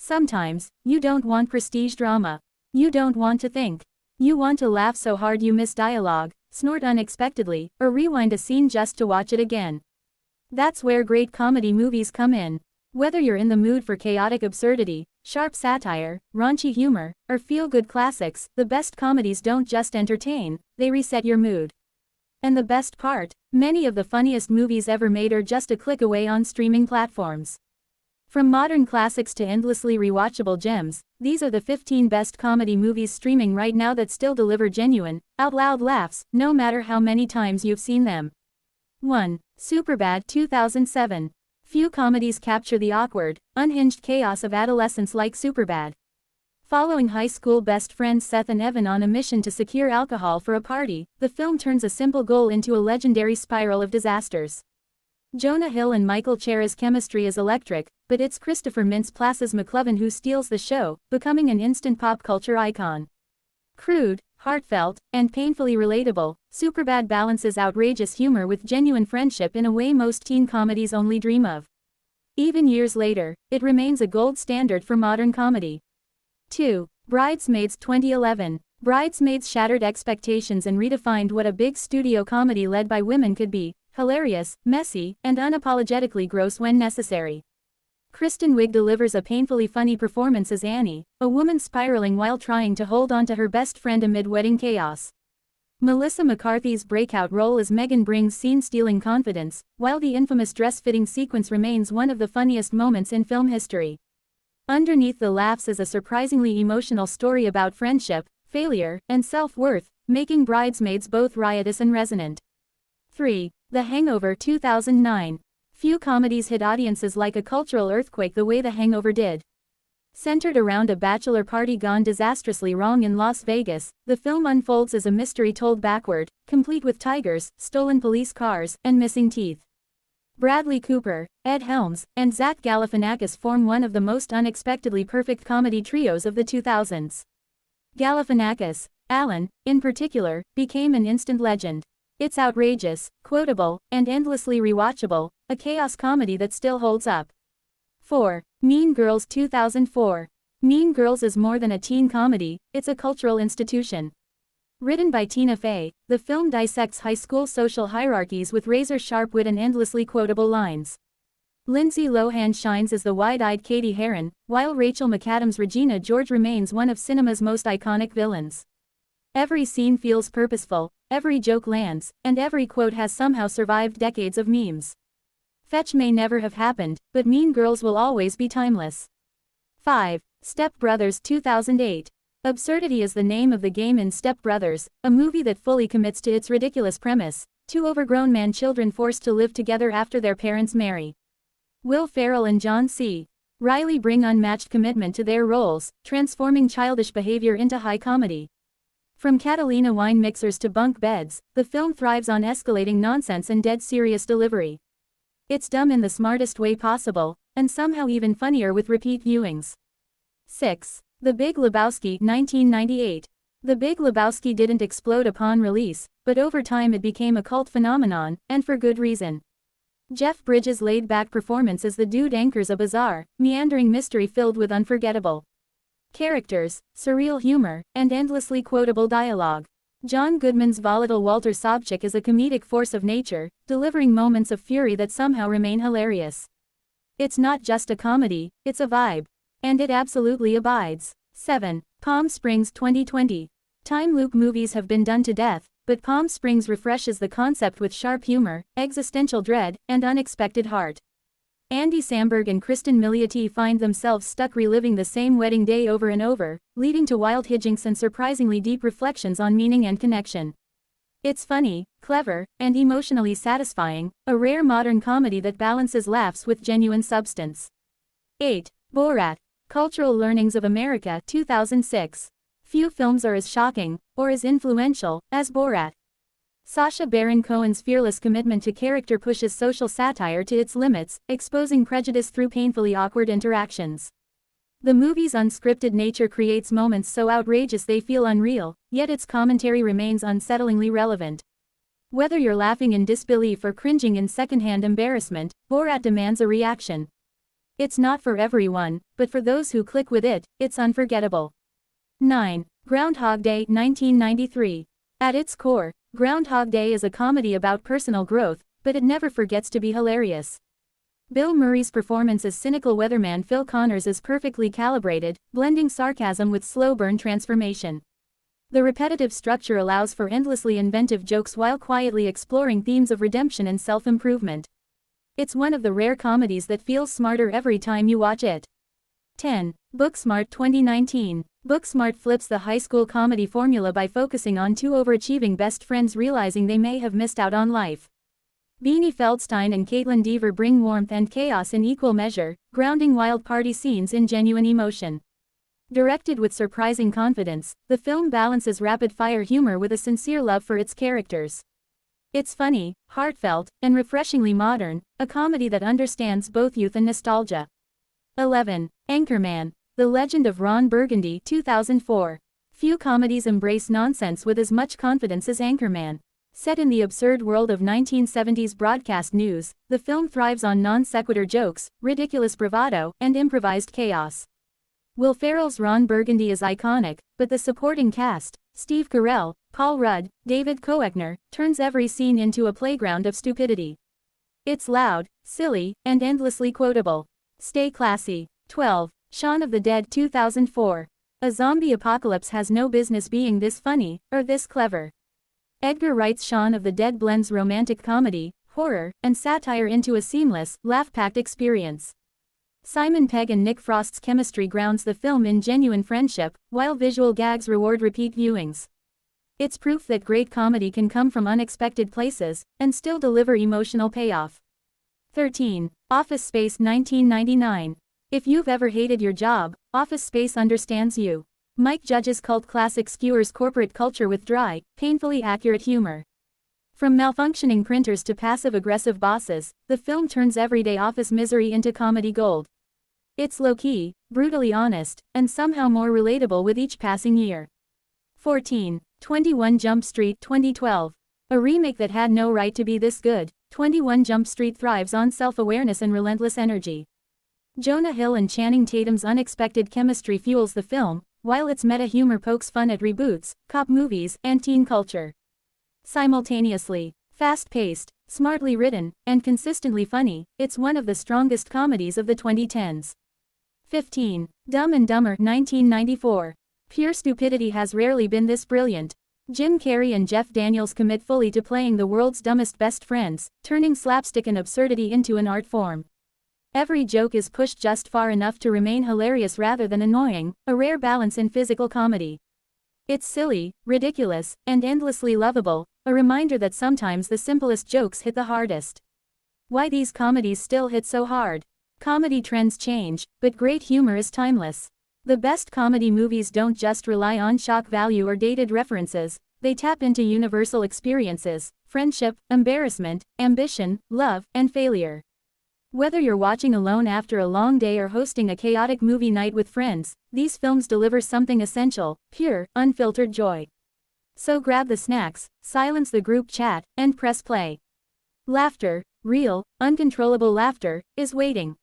Sometimes, you don't want prestige drama. You don't want to think. You want to laugh so hard you miss dialogue, snort unexpectedly, or rewind a scene just to watch it again. That's where great comedy movies come in. Whether you're in the mood for chaotic absurdity, sharp satire, raunchy humor, or feel-good classics, the best comedies don't just entertain, they reset your mood. And the best part, many of the funniest movies ever made are just a click away on streaming platforms. From modern classics to endlessly rewatchable gems, these are the 15 best comedy movies streaming right now that still deliver genuine, out-loud laughs, no matter how many times you've seen them. 1. Superbad 2007. Few comedies capture the awkward, unhinged chaos of adolescence like Superbad. Following high school best friends Seth and Evan on a mission to secure alcohol for a party, the film turns a simple goal into a legendary spiral of disasters. Jonah Hill and Michael Cera's chemistry is electric, but it's Christopher Mintz-Plasse McLovin who steals the show, becoming an instant pop culture icon. Crude, heartfelt, and painfully relatable, Superbad balances outrageous humor with genuine friendship in a way most teen comedies only dream of. Even years later, it remains a gold standard for modern comedy. 2. Bridesmaids 2011. Bridesmaids shattered expectations and redefined what a big studio comedy led by women could be: hilarious, messy, and unapologetically gross when necessary. Kristen Wiig delivers a painfully funny performance as Annie, a woman spiraling while trying to hold on to her best friend amid wedding chaos. Melissa McCarthy's breakout role as Megan brings scene-stealing confidence, while the infamous dress-fitting sequence remains one of the funniest moments in film history. Underneath the laughs is a surprisingly emotional story about friendship, failure, and self-worth, making Bridesmaids both riotous and resonant. 3. The Hangover 2009. Few comedies hit audiences like a cultural earthquake the way The Hangover did. Centered around a bachelor party gone disastrously wrong in Las Vegas, the film unfolds as a mystery told backward, complete with tigers, stolen police cars, and missing teeth. Bradley Cooper, Ed Helms, and Zach Galifianakis form one of the most unexpectedly perfect comedy trios of the 2000s. Galifianakis, Alan, in particular, became an instant legend. It's outrageous, quotable, and endlessly rewatchable, a chaos comedy that still holds up. 4. Mean Girls 2004. Mean Girls is more than a teen comedy, it's a cultural institution. Written by Tina Fey, the film dissects high school social hierarchies with razor-sharp wit and endlessly quotable lines. Lindsay Lohan shines as the wide-eyed Katie Heron, while Rachel McAdams' Regina George remains one of cinema's most iconic villains. Every scene feels purposeful, every joke lands, and every quote has somehow survived decades of memes. Fetch may never have happened, but Mean Girls will always be timeless. 5. Step Brothers 2008. Absurdity is the name of the game in Step Brothers, a movie that fully commits to its ridiculous premise: two overgrown man-children forced to live together after their parents marry. Will Ferrell and John C. Reilly bring unmatched commitment to their roles, transforming childish behavior into high comedy. From Catalina wine mixers to bunk beds, the film thrives on escalating nonsense and dead serious delivery. It's dumb in the smartest way possible, and somehow even funnier with repeat viewings. 6. The Big Lebowski 1998. The Big Lebowski didn't explode upon release, but over time it became a cult phenomenon, and for good reason. Jeff Bridges' laid-back performance as the dude anchors a bizarre, meandering mystery filled with unforgettable characters, surreal humor, and endlessly quotable dialogue. John Goodman's volatile Walter Sobchak is a comedic force of nature, delivering moments of fury that somehow remain hilarious. It's not just a comedy, it's a vibe. And it absolutely abides. 7. Palm Springs 2020. Time loop movies have been done to death, but Palm Springs refreshes the concept with sharp humor, existential dread, and unexpected heart. Andy Samberg and Kristen Milioti find themselves stuck reliving the same wedding day over and over, leading to wild hijinks and surprisingly deep reflections on meaning and connection. It's funny, clever, and emotionally satisfying, a rare modern comedy that balances laughs with genuine substance. 8. Borat. Cultural Learnings of America 2006. Few films are as shocking, or as influential, as Borat. Sacha Baron Cohen's fearless commitment to character pushes social satire to its limits, exposing prejudice through painfully awkward interactions. The movie's unscripted nature creates moments so outrageous they feel unreal, yet its commentary remains unsettlingly relevant. Whether you're laughing in disbelief or cringing in secondhand embarrassment, Borat demands a reaction. It's not for everyone, but for those who click with it, it's unforgettable. 9. Groundhog Day 1993. At its core, Groundhog Day is a comedy about personal growth, but it never forgets to be hilarious. Bill Murray's performance as cynical weatherman Phil Connors is perfectly calibrated, blending sarcasm with slow-burn transformation. The repetitive structure allows for endlessly inventive jokes while quietly exploring themes of redemption and self-improvement. It's one of the rare comedies that feels smarter every time you watch it. 10. Booksmart 2019. Booksmart flips the high school comedy formula by focusing on two overachieving best friends realizing they may have missed out on life. Beanie Feldstein and Caitlin Dever bring warmth and chaos in equal measure, grounding wild party scenes in genuine emotion. Directed with surprising confidence, the film balances rapid-fire humor with a sincere love for its characters. It's funny, heartfelt, and refreshingly modern, a comedy that understands both youth and nostalgia. 11. Anchorman: The Legend of Ron Burgundy 2004. Few comedies embrace nonsense with as much confidence as Anchorman. Set in the absurd world of 1970s broadcast news, the film thrives on non-sequitur jokes, ridiculous bravado, and improvised chaos. Will Ferrell's Ron Burgundy is iconic, but the supporting cast, Steve Carell, Paul Rudd, David Koechner, turns every scene into a playground of stupidity. It's loud, silly, and endlessly quotable. Stay classy. 12. Shaun of the Dead 2004. A zombie apocalypse has no business being this funny, or this clever. Edgar Wright's Shaun of the Dead blends romantic comedy, horror, and satire into a seamless, laugh-packed experience. Simon Pegg and Nick Frost's chemistry grounds the film in genuine friendship, while visual gags reward repeat viewings. It's proof that great comedy can come from unexpected places, and still deliver emotional payoff. 13. Office Space 1999. If you've ever hated your job, Office Space understands you. Mike Judge's cult classic skewers corporate culture with dry, painfully accurate humor. From malfunctioning printers to passive-aggressive bosses, the film turns everyday office misery into comedy gold. It's low-key, brutally honest, and somehow more relatable with each passing year. 14. 21 Jump Street 2012. A remake that had no right to be this good, 21 Jump Street thrives on self-awareness and relentless energy. Jonah Hill and Channing Tatum's unexpected chemistry fuels the film, while its meta-humor pokes fun at reboots, cop movies, and teen culture. Simultaneously, fast-paced, smartly written, and consistently funny, it's one of the strongest comedies of the 2010s. 15. Dumb and Dumber 1994. Pure stupidity has rarely been this brilliant. Jim Carrey and Jeff Daniels commit fully to playing the world's dumbest best friends, turning slapstick and absurdity into an art form. Every joke is pushed just far enough to remain hilarious rather than annoying, a rare balance in physical comedy. It's silly, ridiculous, and endlessly lovable, a reminder that sometimes the simplest jokes hit the hardest. Why these comedies still hit so hard? Comedy trends change, but great humor is timeless. The best comedy movies don't just rely on shock value or dated references, they tap into universal experiences, friendship, embarrassment, ambition, love, and failure. Whether you're watching alone after a long day or hosting a chaotic movie night with friends, these films deliver something essential, pure, unfiltered joy. So grab the snacks, silence the group chat, and press play. Laughter, real, uncontrollable laughter, is waiting.